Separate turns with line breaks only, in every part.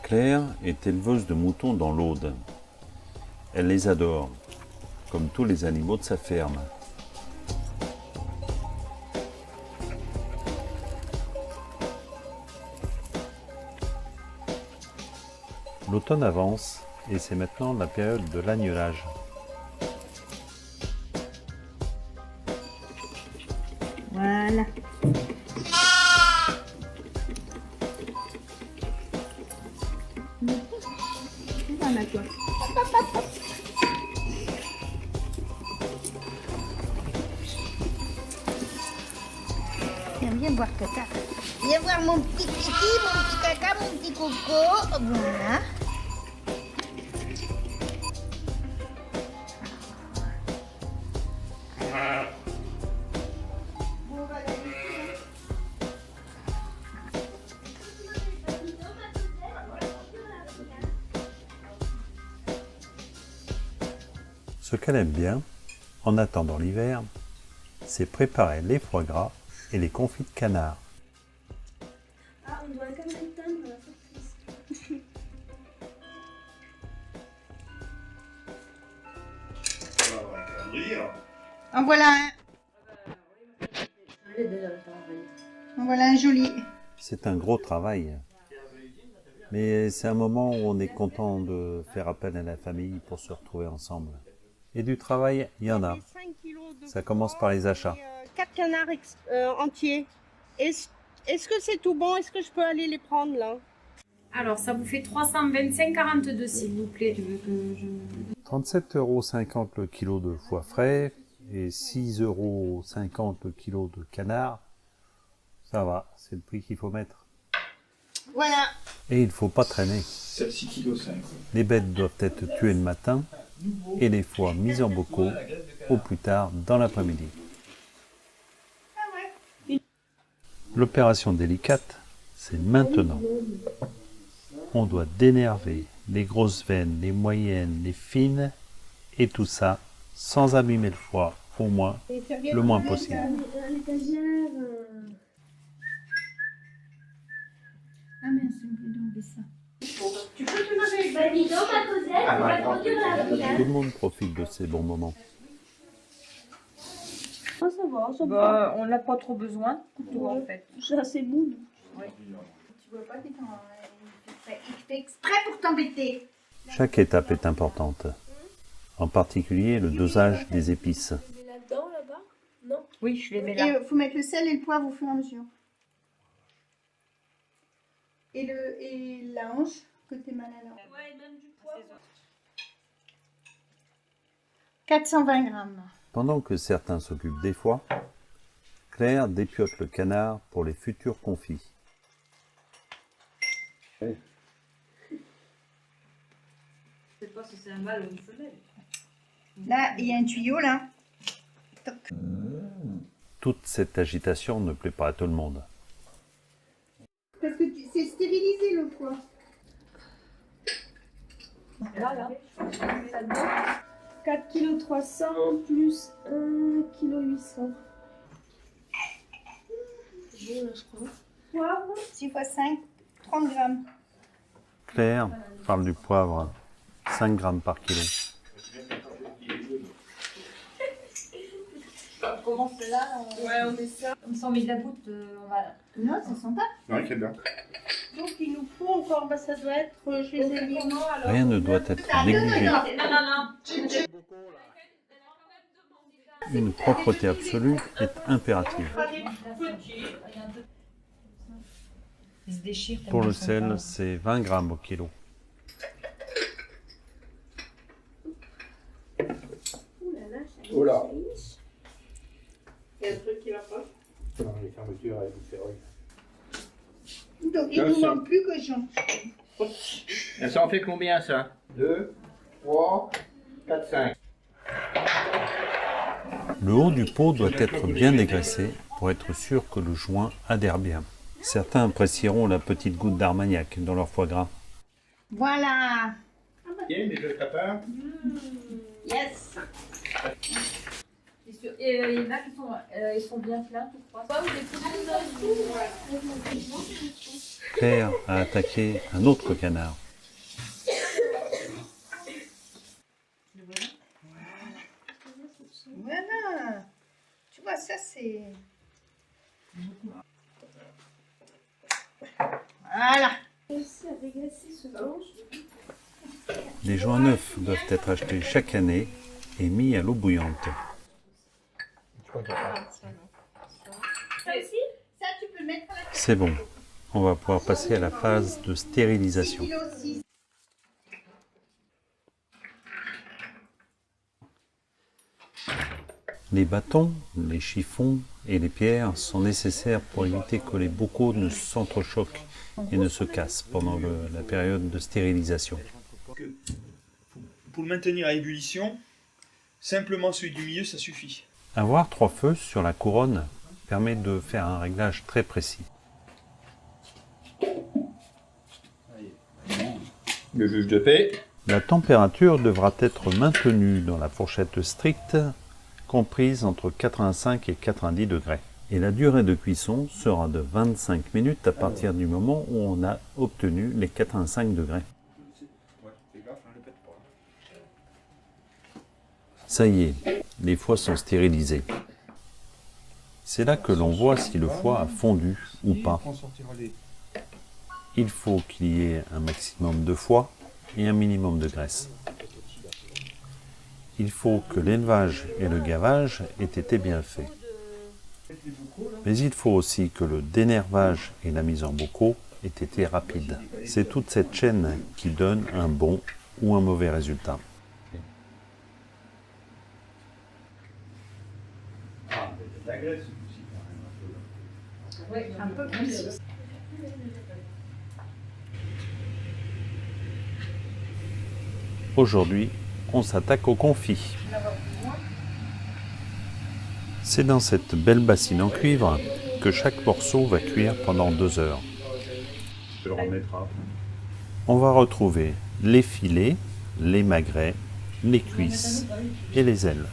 Claire est éleveuse de moutons dans l'Aude. Elle les adore, comme tous les animaux de sa ferme. L'automne avance et c'est maintenant la période de l'agnelage.
Voilà. Voilà toi. Viens voir caca. Viens voir mon petit kiki, mon petit caca, mon petit coco. Voilà.
Ce qu'elle aime bien, en attendant l'hiver, c'est préparer les foie gras et les confits de canard.
Ah, on doit quand même éteindre la surprise.
En voilà un. En voilà un joli.
C'est un gros travail, mais c'est un moment où on est content de faire appel à la famille pour se retrouver ensemble. Et du travail, il y en a. Ça commence par les achats.
4 canards entiers. Est-ce que c'est tout bon? Est-ce que je peux aller les prendre là?
Alors, ça vous fait 325,42 s'il vous plaît. Tu veux que je...
37,50 € le kilo de foie frais et 6,50 € le kilo de canard. Ça va, c'est le prix qu'il faut mettre.
Voilà.
Et il ne faut pas traîner.
6,5 kg.
Les bêtes doivent être tuées le matin et les foies mis en bocaux au plus tard dans l'après-midi. L'opération délicate, c'est maintenant. On doit dénerver les grosses veines, les moyennes, les fines, et tout ça sans abîmer le foie, au moins le moins possible.
À l'étagère.
Ah mince, j'ai oublié d'enlever ça.
Tu peux te manger avec Bah dis donc, ma Cosette, on va trop dur à la finale.
Tout le monde profite de ces bons moments.
Ah, ça va, ça va.
Bah, on n'a pas trop besoin de couteau en fait.
C'est assez mou.
Tu vois pas, il fait exprès pour t'embêter.
Chaque étape est importante, en particulier le dosage des épices.
Il est là-dedans, là-bas? Non.
Oui, je les mets
Et
là.
il faut mettre le sel et le poivre au fur et à mesure. Et la hanche, côté malade.
Ouais, et même du poivre.
420 grammes.
Pendant que certains s'occupent des foies, Claire dépiote le canard pour les futurs confits.
Je sais pas si c'est un mâle ou une femelle.
Là, il y a un tuyau là. Toc.
Toute cette agitation ne plaît pas à tout le monde.
Parce que c'est stérilisé le foie.
Là.
4,3 kg plus 1,8 kg. Bon, là, je crois. Poivre.
6 x 5, 30 grammes.
Claire parle du poivre, 5 grammes par kilo.
Comment c'est là
Ouais, on met ça.
Comme ça on met de la goutte, on va...
Non, ça sent pas.
Ouais, très bien.
Donc il nous faut encore, bah, ça doit être, je les ai mis comment alors?
Rien ne doit être négligé.
Non.
Une propreté absolue est impérative.
Il se déchire.
Pour le sel, c'est 20 grammes au kilo.
Ouh là là, ça
Oh là.
Il y a un truc qui va pas.
Non, les fermetures avec le ferreux.
Donc il nous manque plus que Jean.
Et ça en fait combien ça?
2, 3, 4, 5.
Le haut du pot doit être bien dégraissé pour être sûr que le joint adhère bien. Certains apprécieront la petite goutte d'armagnac dans leur foie gras.
Voilà.
Bien, les deux tapins.
Yes.
Et il y en a qui sont, ils sont bien pleins, tout crois. Pas, vous les
Père a attaqué un autre canard.
Voilà. Tu vois, ça c'est... Voilà.
Les joints neufs doivent être achetés chaque année et mis à l'eau bouillante.
Ça aussi? Ça, tu peux le mettre à la
C'est bon, on va pouvoir passer à la phase de stérilisation. Les bâtons, les chiffons et les pierres sont nécessaires pour éviter que les bocaux ne s'entrechoquent et ne se cassent pendant la période de stérilisation.
Pour le maintenir à ébullition, simplement celui du milieu, ça suffit.
Avoir 3 feux sur la couronne permet de faire un réglage très précis.
Le juge de paix.
La température devra être maintenue dans la fourchette stricte, comprise entre 85 et 90 degrés. Et la durée de cuisson sera de 25 minutes à partir du moment où on a obtenu les 85 degrés. Ça y est, les foies sont stérilisés. C'est là que l'on voit si le foie a fondu ou pas. Il faut qu'il y ait un maximum de foie et un minimum de graisse. Il faut que l'élevage et le gavage aient été bien faits. Mais il faut aussi que le dénervage et la mise en bocaux aient été rapides. C'est toute cette chaîne qui donne un bon ou un mauvais résultat.
un peu plus.
Aujourd'hui, on s'attaque au confit. C'est dans cette belle bassine en cuivre que chaque morceau va cuire pendant 2 heures.
Tu le remettras.
On va retrouver les filets, les magrets, les cuisses et les ailes.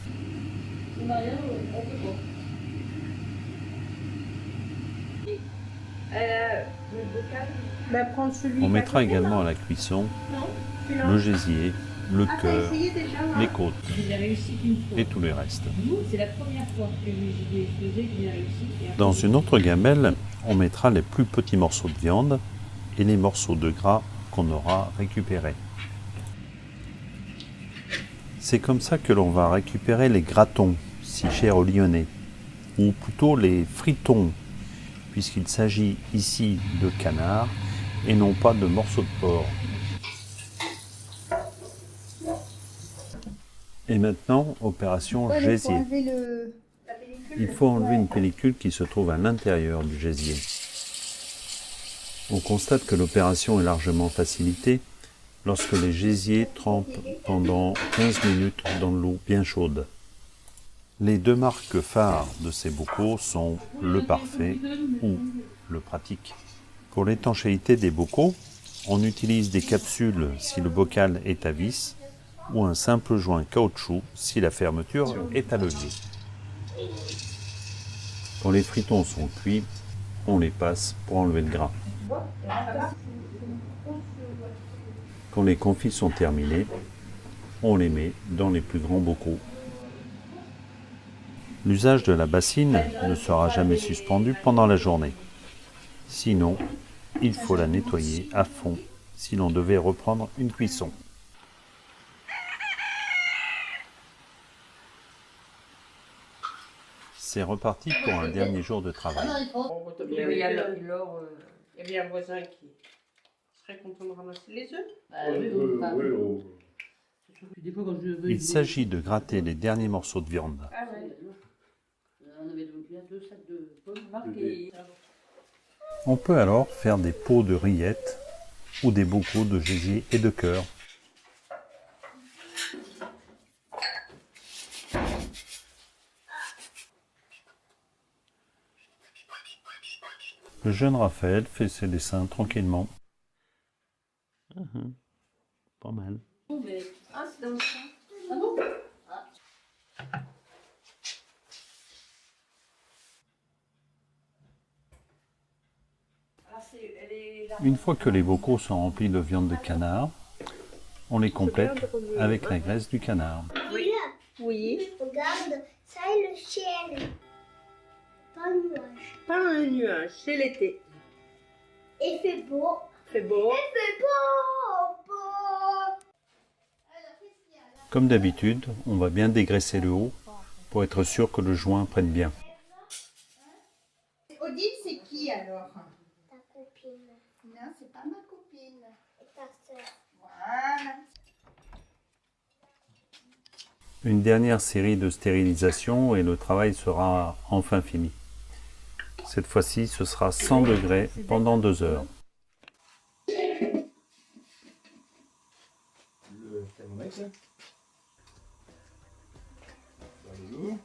Bah, prends celui
On
qui
mettra
a côté,
également
là.
à la cuisson
Non, celui-là.
le gésier, le
Ah, t'as
cœur,
essayé déjà, là.
les côtes
Il a réussi qu'une fois.
et tout le reste.
Nous, c'est la première fois que j'ai faisais qu'il a réussi. Et après,
Dans une autre gamelle, on mettra les plus petits morceaux de viande et les morceaux de gras qu'on aura récupérés. C'est comme ça que l'on va récupérer les gratons, si chers aux Lyonnais, ou plutôt les fritons, puisqu'il s'agit ici de canard et non pas de morceaux de porc. Et maintenant, opération
Ouais, il faut
gésier.
enlever la pellicule.
Il faut enlever une pellicule qui se trouve à l'intérieur du gésier. On constate que l'opération est largement facilitée lorsque les gésiers trempent pendant 15 minutes dans de l'eau bien chaude. Les 2 marques phares de ces bocaux sont le parfait ou le pratique. Pour l'étanchéité des bocaux, on utilise des capsules si le bocal est à vis ou un simple joint caoutchouc si la fermeture est à levier. Quand les fritons sont cuits, on les passe pour enlever le gras. Quand les confits sont terminés, on les met dans les plus grands bocaux. L'usage de la bassine ne sera jamais suspendu pendant la journée. Sinon, il faut la nettoyer à fond si l'on devait reprendre une cuisson. C'est reparti pour un dernier jour de travail.
Il y avait un voisin qui serait content de ramasser les œufs.
Il s'agit de gratter les derniers morceaux de viande. On peut alors faire des pots de rillettes ou des bocaux de gésier et de cœur. Le jeune Raphaël fait ses dessins tranquillement. Pas mal. Une fois que les bocaux sont remplis de viande de canard, on les complète avec la graisse du canard.
Oui.
Regarde, ça est le ciel. Pas un nuage.
Pas un nuage, c'est l'été.
Il fait beau.
C'est beau.
Il fait beau, beau.
Comme d'habitude, on va bien dégraisser le haut pour être sûr que le joint prenne bien.
Odile, c'est qui alors? Ta copine. Non, c'est pas ma copine. Et ta soeur. Voilà.
Une dernière série de stérilisation et le travail sera enfin fini. Cette fois-ci, ce sera 100 degrés pendant 2 heures.
Le thermomètre. Dans les jours.